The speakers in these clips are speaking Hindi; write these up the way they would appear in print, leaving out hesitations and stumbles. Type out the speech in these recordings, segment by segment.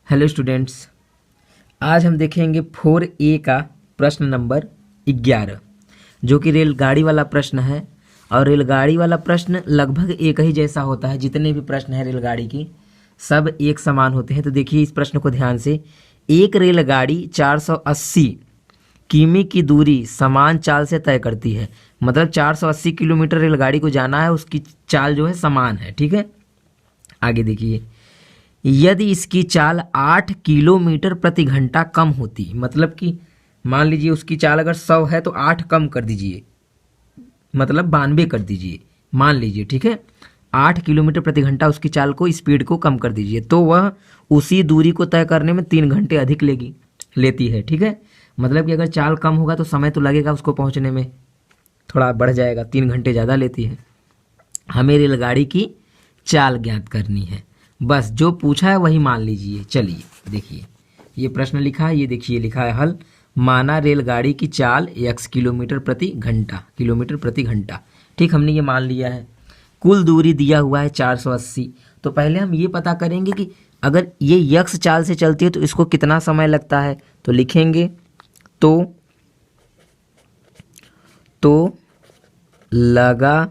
हेलो स्टूडेंट्स, आज हम देखेंगे 4A का प्रश्न नंबर 11 जो कि रेलगाड़ी वाला प्रश्न है। और रेलगाड़ी वाला प्रश्न लगभग एक ही जैसा होता है। जितने भी प्रश्न हैं रेलगाड़ी की सब एक समान होते हैं। तो देखिए इस प्रश्न को ध्यान से। एक रेलगाड़ी 480 किमी की दूरी समान चाल से तय करती है। मतलब 480 किलोमीटर रेलगाड़ी को जाना है, उसकी चाल जो है समान है। ठीक है, आगे देखिए। यदि इसकी चाल 8 किलोमीटर प्रति घंटा कम होती, मतलब कि मान लीजिए उसकी चाल अगर 100 है तो 8 कम कर दीजिए, मतलब 92 कर दीजिए, मान लीजिए। ठीक है, 8 किलोमीटर प्रति घंटा उसकी चाल को, स्पीड को कम कर दीजिए, तो वह उसी दूरी को तय करने में 3 घंटे अधिक लेती है। ठीक है, मतलब कि अगर चाल कम होगा तो समय तो लगेगा उसको पहुंचने में, थोड़ा बढ़ जाएगा, 3 घंटे ज़्यादा लेती है। हमें रेलगाड़ी की चाल ज्ञात करनी है, बस जो पूछा है वही मान लीजिए। चलिए देखिए, ये प्रश्न लिखा है, ये देखिए लिखा है हल। माना रेलगाड़ी की चाल x किलोमीटर प्रति घंटा। ठीक, हमने ये मान लिया है। कुल दूरी दिया हुआ है 480। तो पहले हम ये पता करेंगे कि अगर ये x चाल से चलती है तो इसको कितना समय लगता है। तो लिखेंगे तो लगा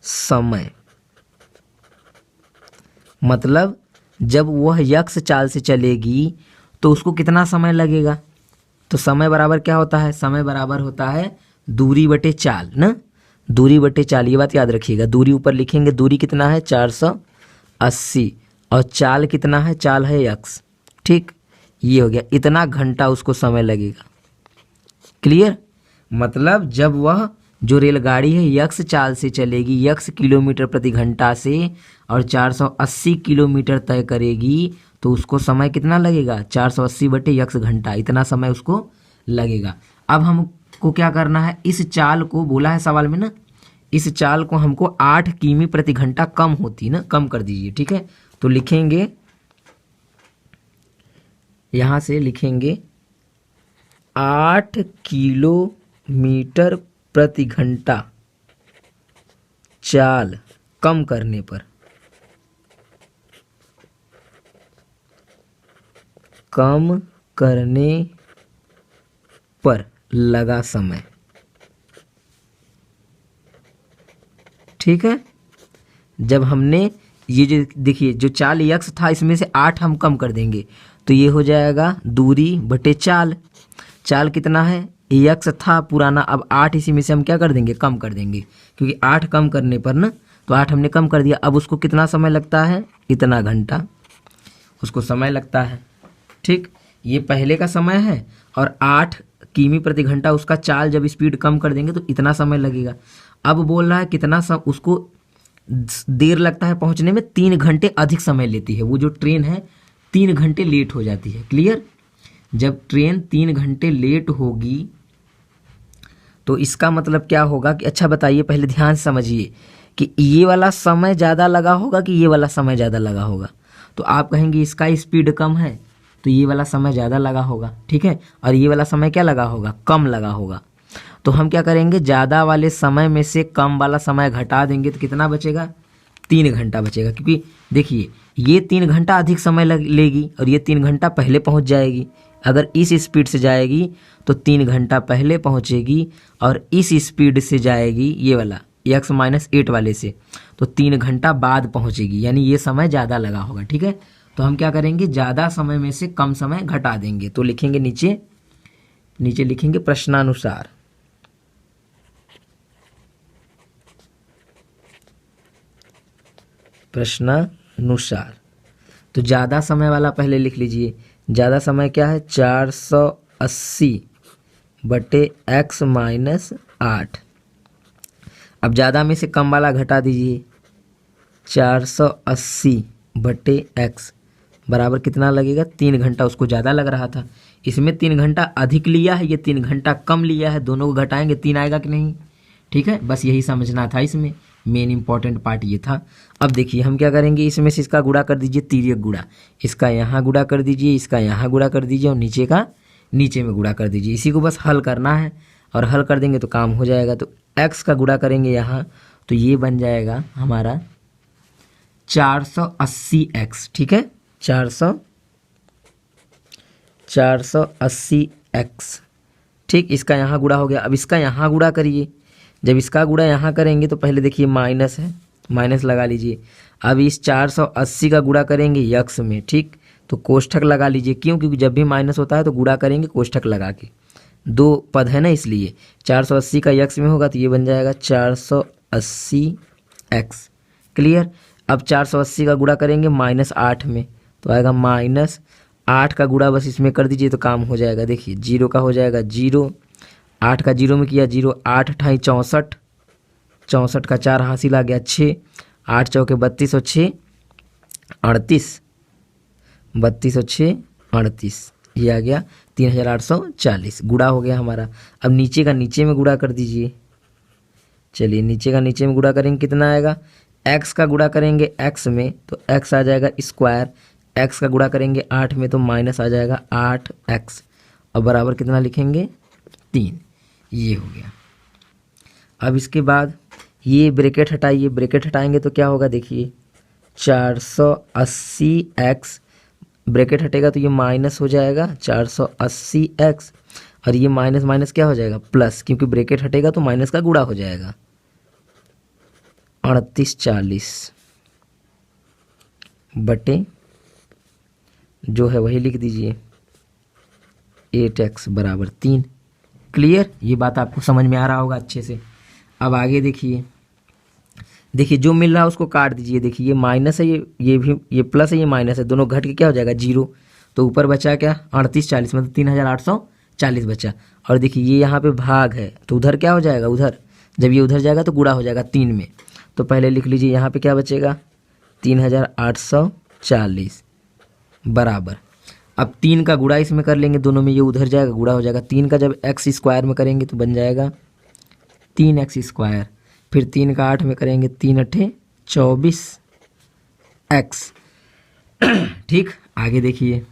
समय, मतलब जब वह यक्स चाल से चलेगी तो उसको कितना समय लगेगा। तो समय बराबर क्या होता है, समय बराबर होता है दूरी बटे चाल ना, दूरी बटे चाल। ये बात याद रखिएगा। दूरी ऊपर लिखेंगे, दूरी कितना है 480 और चाल कितना है, चाल है यक्स। ठीक, ये हो गया, इतना घंटा उसको समय लगेगा। क्लियर, मतलब जब वह जो रेलगाड़ी है यक्स चाल से चलेगी, यक्स किलोमीटर प्रति घंटा से, और 480 किलोमीटर तय करेगी, तो उसको समय कितना लगेगा, 480 बटे यक्स घंटा, इतना समय उसको लगेगा। अब हमको क्या करना है, इस चाल को बोला है सवाल में ना, इस चाल को हमको 8 किमी प्रति घंटा कम होती ना, कम कर दीजिए। ठीक है, तो लिखेंगे, यहाँ से लिखेंगे 8 किलोमीटर प्रति घंटा चाल कम करने पर लगा समय। ठीक है, जब हमने ये जो देखिए जो चाल यक्स था इसमें से 8 हम कम कर देंगे तो ये हो जाएगा दूरी बटे चाल। चाल कितना है, यक्स था पुराना, अब 8 इसी में से हम क्या कर देंगे, कम कर देंगे, क्योंकि 8 कम करने पर ना, तो 8 हमने कम कर दिया। अब उसको कितना समय लगता है, इतना घंटा उसको समय लगता है। ठीक, ये पहले का समय है, और 8 किमी प्रति घंटा उसका चाल, जब स्पीड कम कर देंगे तो इतना समय लगेगा। अब बोल रहा है कितना उसको देर लगता है पहुंचने में, 3 घंटे अधिक समय लेती है। वो जो ट्रेन है 3 घंटे लेट हो जाती है। क्लियर, जब ट्रेन 3 घंटे लेट होगी तो इसका मतलब क्या होगा कि, अच्छा बताइए पहले ध्यान से समझिए कि ये वाला समय ज़्यादा लगा होगा कि ये वाला समय ज़्यादा लगा होगा। तो आप कहेंगे इसका स्पीड कम है तो ये वाला समय ज़्यादा लगा होगा। ठीक है, और ये वाला समय क्या लगा होगा, कम लगा होगा। तो हम क्या करेंगे, ज़्यादा वाले समय में से कम वाला समय घटा देंगे तो कितना बचेगा, 3 घंटा बचेगा। क्योंकि देखिए ये 3 घंटा अधिक समय लेगी और ये 3 घंटा पहले पहुंच जाएगी। अगर इस स्पीड से जाएगी तो 3 घंटा पहले पहुंचेगी, और इस स्पीड से जाएगी ये वाला x-8 वाले से तो 3 घंटा बाद पहुंचेगी, यानी ये समय ज़्यादा लगा होगा। ठीक है, तो हम क्या करेंगे, ज़्यादा समय में से कम समय घटा देंगे। तो लिखेंगे नीचे लिखेंगे प्रश्नानुसार। प्रश्नानुसार, तो ज़्यादा समय वाला पहले लिख लीजिए। ज़्यादा समय क्या है, 480 बटे x-8। अब ज़्यादा में से कम वाला घटा दीजिए, 480 बटे x बराबर कितना लगेगा, 3 घंटा। उसको ज़्यादा लग रहा था, इसमें 3 घंटा अधिक लिया है, ये 3 घंटा कम लिया है, दोनों को घटाएंगे 3 आएगा कि नहीं। ठीक है, बस यही समझना था, इसमें मेन इंपॉर्टेंट पार्ट ये था। अब देखिए हम क्या करेंगे, इसमें से इसका गुणा कर दीजिए, तिर्यक गुणा, इसका यहाँ गुणा कर दीजिए, इसका यहाँ गुणा कर दीजिए, और नीचे का नीचे में गुणा कर दीजिए। इसी को बस हल करना है, और हल कर देंगे तो काम हो जाएगा। तो x का गुणा करेंगे यहाँ, तो ये बन जाएगा हमारा 480x। ठीक है, 480 480x। ठीक, इसका यहाँ गुणा हो गया। अब इसका यहाँ गुणा करिए। जब इसका गुणा यहाँ करेंगे तो पहले देखिए माइनस है, माइनस लगा लीजिए। अब इस 480 का गुणा करेंगे यक्स में, ठीक, तो कोष्ठक लगा लीजिए। क्यों? क्योंकि जब भी माइनस होता है तो गुणा करेंगे कोष्ठक लगा के, दो पद है ना इसलिए। 480 का यक्स में होगा तो ये बन जाएगा 480x। क्लियर। अब 480 का गुणा करेंगे -8 में तो आएगा -8 का गुणा बस इसमें कर दीजिए तो काम हो जाएगा। देखिए 0 का हो जाएगा 0, 8 का 0 में किया 0, 8 अठाई 64, 64 का 4 हासिल आ गया 6, 8 चौके 32 और 6 38, 32 और 6 38, ये आ गया 3840 गुणा हो गया हमारा। अब नीचे का नीचे में गुणा कर दीजिए। चलिए नीचे का नीचे में गुणा करेंगे कितना आएगा, x का गुणा करेंगे x में तो x आ जाएगा स्क्वायर, x का गुणा करेंगे 8 में तो माइनस आ जाएगा 8x और बराबर कितना लिखेंगे 3। ये हो गया। अब इसके बाद ये ब्रैकेट हटाइए, ब्रैकेट हटाएंगे तो क्या होगा देखिए 480x, ब्रैकेट हटेगा तो ये माइनस हो जाएगा 480x और ये माइनस माइनस क्या हो जाएगा प्लस, क्योंकि ब्रैकेट हटेगा तो माइनस का गुणा हो जाएगा 3840 बटे जो है वही लिख दीजिए 8x बराबर 3। क्लियर, ये बात आपको समझ में आ रहा होगा अच्छे से। अब आगे देखिए, देखिए जो मिल रहा है उसको काट दीजिए। देखिए ये माइनस है, ये भी ये प्लस है, ये माइनस है, दोनों घट के क्या हो जाएगा 0। तो ऊपर बचा क्या 3840 मतलब 3840 बचा। और देखिए ये यहाँ पे भाग है तो उधर क्या हो जाएगा, उधर जब ये उधर जाएगा तो गुणा हो जाएगा 3 में। तो पहले लिख लीजिए यहाँ पे क्या बचेगा 3840 बराबर। अब 3 का गुणा इसमें कर लेंगे, दोनों में ये उधर जाएगा गुणा हो जाएगा। 3 का जब x स्क्वायर में करेंगे तो बन जाएगा 3x स्क्वायर, फिर 3 का 8 में करेंगे 3 अठे 24x। ठीक, आगे देखिए,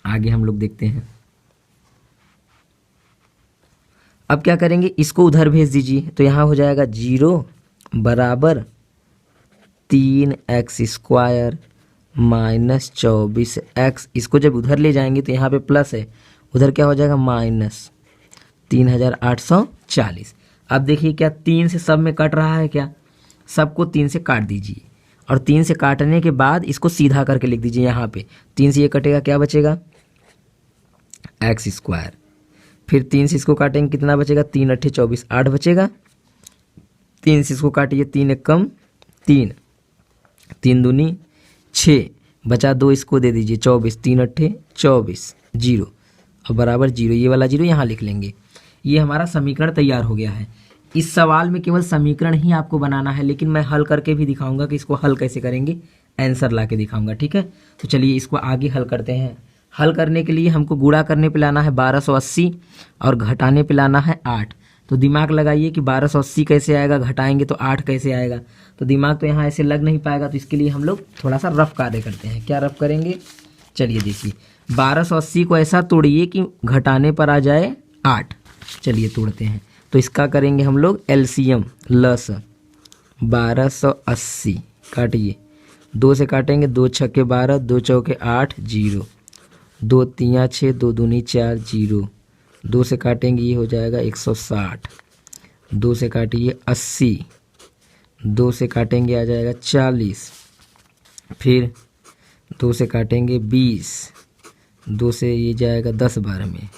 आगे हम लोग देखते हैं। अब क्या करेंगे, इसको उधर भेज दीजिए तो यहाँ हो जाएगा 0 बराबर 3x स्क्वायर माइनस 24x। इसको जब उधर ले जाएंगे तो यहाँ पे प्लस है, उधर क्या हो जाएगा माइनस 3840। अब देखिए क्या 3 से सब में कट रहा है, क्या सबको 3 से काट दीजिए और 3 से काटने के बाद इसको सीधा करके लिख दीजिए। यहाँ पे 3 से ये कटेगा क्या बचेगा x स्क्वायर, फिर 3 से इसको काटेंगे कितना बचेगा 3 अट्ठे 24 8 बचेगा। 3 से इसको काटिए 3 एक कम 3, 3 दूनी 6 बचा 2 इसको दे दीजिए 24, 3 अट्ठे 24 0 और बराबर 0। ये वाला 0 यहाँ लिख लेंगे। ये हमारा समीकरण तैयार हो गया है। इस सवाल में केवल समीकरण ही आपको बनाना है, लेकिन मैं हल करके भी दिखाऊंगा कि इसको हल कैसे करेंगे, आंसर ला के दिखाऊंगा। ठीक है, तो चलिए इसको आगे हल करते हैं। हल करने के लिए हमको गुणा करने पे लाना है 1280 और घटाने पे लाना है 8। तो दिमाग लगाइए कि 1280 कैसे आएगा, घटाएंगे तो 8 कैसे आएगा। तो दिमाग तो यहाँ ऐसे लग नहीं पाएगा, तो इसके लिए हम लोग थोड़ा सा रफ कार्य करते हैं। क्या रफ करेंगे, चलिए देखिए 1280 को ऐसा तोड़िए कि घटाने पर आ जाए 8। चलिए तोड़ते हैं। तो इसका करेंगे हम लोग एलसीएम, लस 1280 काटिए, 2 से काटेंगे 2 छक्के 12, 2 चौके 8 0, 2 तिया 6, 2 दूनी 4 0, 2 से काटेंगे ये हो जाएगा 160, 2 से काटिए 80, 2 से काटेंगे आ जाएगा 40, फिर 2 से काटेंगे 20, 2 से ये जाएगा 10 बार में,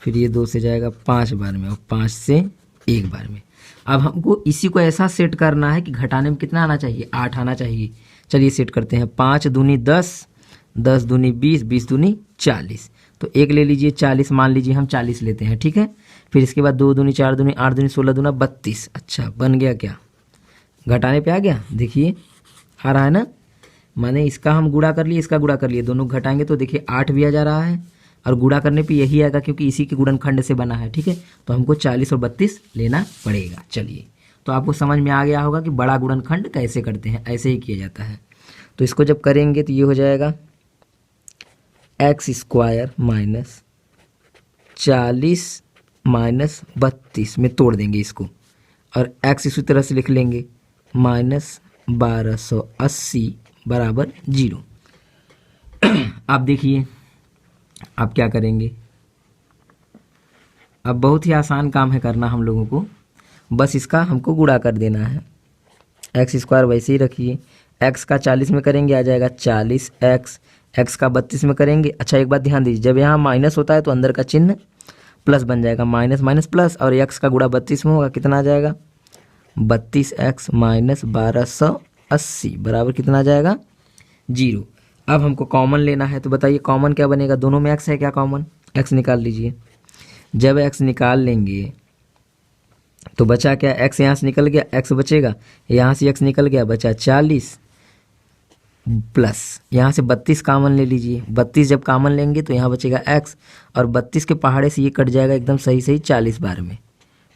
फिर ये 2 से जाएगा 5 बार में और 5 से 1 बार में। अब हमको इसी को ऐसा सेट करना है कि घटाने में कितना आना चाहिए 8 आना चाहिए। चलिए सेट करते हैं। 5 दूनी 10, 10 दूनी 20, 20 दूनी 40। तो 1 ले लीजिए 40, मान लीजिए हम 40 लेते हैं। ठीक है, फिर इसके बाद 2 दूनी 4 दूनी 8 दूनी 16 दूना 32। अच्छा बन गया, क्या घटाने पे आ गया, देखिए आ रहा है ना। माने इसका हम गुणा कर लिए, इसका गुणा कर लिए, दोनों घटाएंगे तो देखिए 8 भी आ जा रहा है और गुणा करने पे यही आएगा क्योंकि इसी के गुणनखंड से बना है। ठीक है, तो हमको 40 और 32 लेना पड़ेगा। चलिए, तो आपको समझ में आ गया होगा कि बड़ा गुणनखंड कैसे करते हैं, ऐसे ही किया जाता है। तो इसको जब करेंगे तो ये हो जाएगा x स्क्वायर माइनस 40 माइनस 32 में तोड़ देंगे इसको और x इसी तरह से लिख लेंगे माइनस 1280 बराबर 0। आप देखिए अब क्या करेंगे, अब बहुत ही आसान काम है करना हम लोगों को, बस इसका हमको गुणा कर देना है। एक्स स्क्वायर वैसे ही रखिए, एक्स का 40 में करेंगे आ जाएगा 40x, एक्स का 32 में करेंगे। अच्छा एक बात ध्यान दीजिए, जब यहाँ माइनस होता है तो अंदर का चिन्ह प्लस बन जाएगा, माइनस माइनस प्लस, और एक्स का गुणा 32 में होगा, कितना आ जाएगा 32x माइनस 1280 बराबर कितना आ जाएगा 0। अब हमको कॉमन लेना है, तो बताइए कॉमन क्या बनेगा, दोनों में एक्स है क्या, कॉमन एक्स निकाल लीजिए। जब एक्स निकाल लेंगे तो बचा क्या, एक्स यहाँ से निकल गया, एक्स बचेगा, यहाँ से एक्स निकल गया, बचा 40 प्लस यहाँ से 32 कॉमन ले लीजिए। 32 जब कॉमन लेंगे तो यहाँ बचेगा एक्स, और 32 के पहाड़े से ये कट जाएगा एकदम सही सही 40 बार में।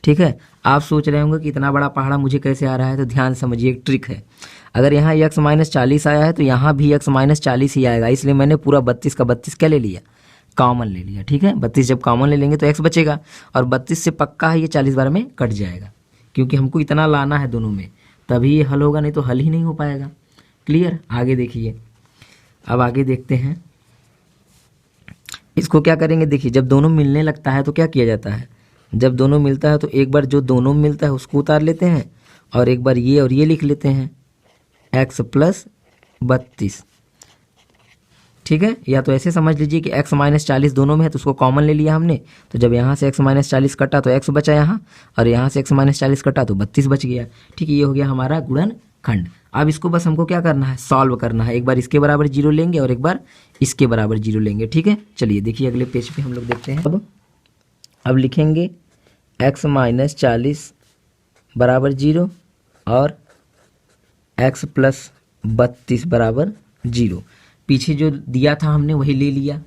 ठीक है, आप सोच रहे होंगे कि इतना बड़ा पहाड़ा मुझे कैसे आ रहा है, तो ध्यान समझिए, एक ट्रिक है। अगर यहाँ एक्स माइनस 40 आया है तो यहाँ भी एक्स माइनस 40 ही आएगा, इसलिए मैंने पूरा 32 का 32 क्या ले लिया, कॉमन ले लिया। ठीक है, 32 जब कॉमन ले लेंगे तो एक्स बचेगा, और 32 से पक्का है ये 40 बार में कट जाएगा, क्योंकि हमको इतना लाना है दोनों में, तभी ये हल होगा, नहीं तो हल ही नहीं हो पाएगा। क्लियर, आगे देखिए। अब आगे देखते हैं, इसको क्या करेंगे, देखिए जब दोनों मिलने लगता है तो क्या किया जाता है, जब दोनों मिलता है तो एक बार जो दोनों में मिलता है उसको उतार लेते हैं, और एक बार ये और ये लिख लेते हैं, x प्लस 32। ठीक है, या तो ऐसे समझ लीजिए कि x माइनस 40 दोनों में है तो उसको कॉमन ले लिया हमने, तो जब यहाँ से x माइनस 40 कटा तो x बचा यहाँ, और यहाँ से x माइनस 40 कटा तो 32 बच गया। ठीक है, ये हो गया हमारा गुणनखंड। अब इसको बस हमको क्या करना है, सॉल्व करना है। एक बार इसके बराबर 0 लेंगे और एक बार इसके बराबर 0 लेंगे। ठीक है, चलिए देखिए अगले पेज पे हम लोग देखते हैं। अब लिखेंगे x माइनस 40 बराबर 0 और x प्लस 32 बराबर 0। पीछे जो दिया था हमने वही ले लिया।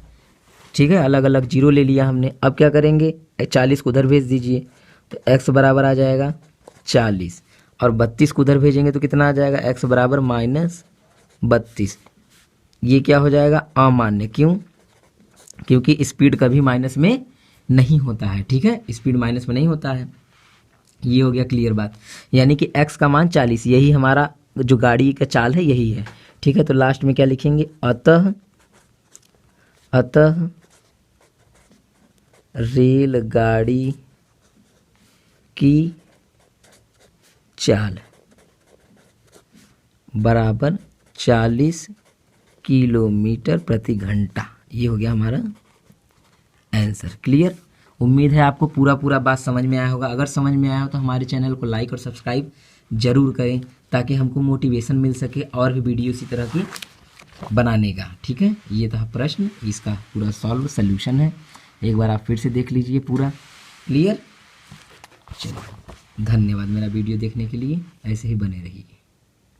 ठीक है, अलग अलग 0 ले लिया हमने। अब क्या करेंगे, 40 को उधर भेज दीजिए, तो x बराबर आ जाएगा 40, और 32 को उधर भेजेंगे तो कितना आ जाएगा, x बराबर माइनस 32। ये क्या हो जाएगा, अमान्य। क्यों, क्योंकि स्पीड कभी माइनस में नहीं होता है। ठीक है, स्पीड माइनस में नहीं होता है। ये हो गया क्लियर बात, यानी कि x का मान 40, यही हमारा जो गाड़ी का चाल है यही है। ठीक है, तो लास्ट में क्या लिखेंगे, अतः रेलगाड़ी की चाल बराबर 40 किलोमीटर प्रति घंटा। ये हो गया हमारा आंसर। क्लियर, उम्मीद है आपको पूरा बात समझ में आया होगा। अगर समझ में आया हो तो हमारे चैनल को लाइक और सब्सक्राइब जरूर करें, ताकि हमको मोटिवेशन मिल सके और भी वीडियो इसी तरह की बनाने का। ठीक है, ये था प्रश्न, इसका पूरा सॉल्व सल्यूशन है, एक बार आप फिर से देख लीजिए पूरा। क्लियर, चलो धन्यवाद मेरा वीडियो देखने के लिए, ऐसे ही बने रहिए।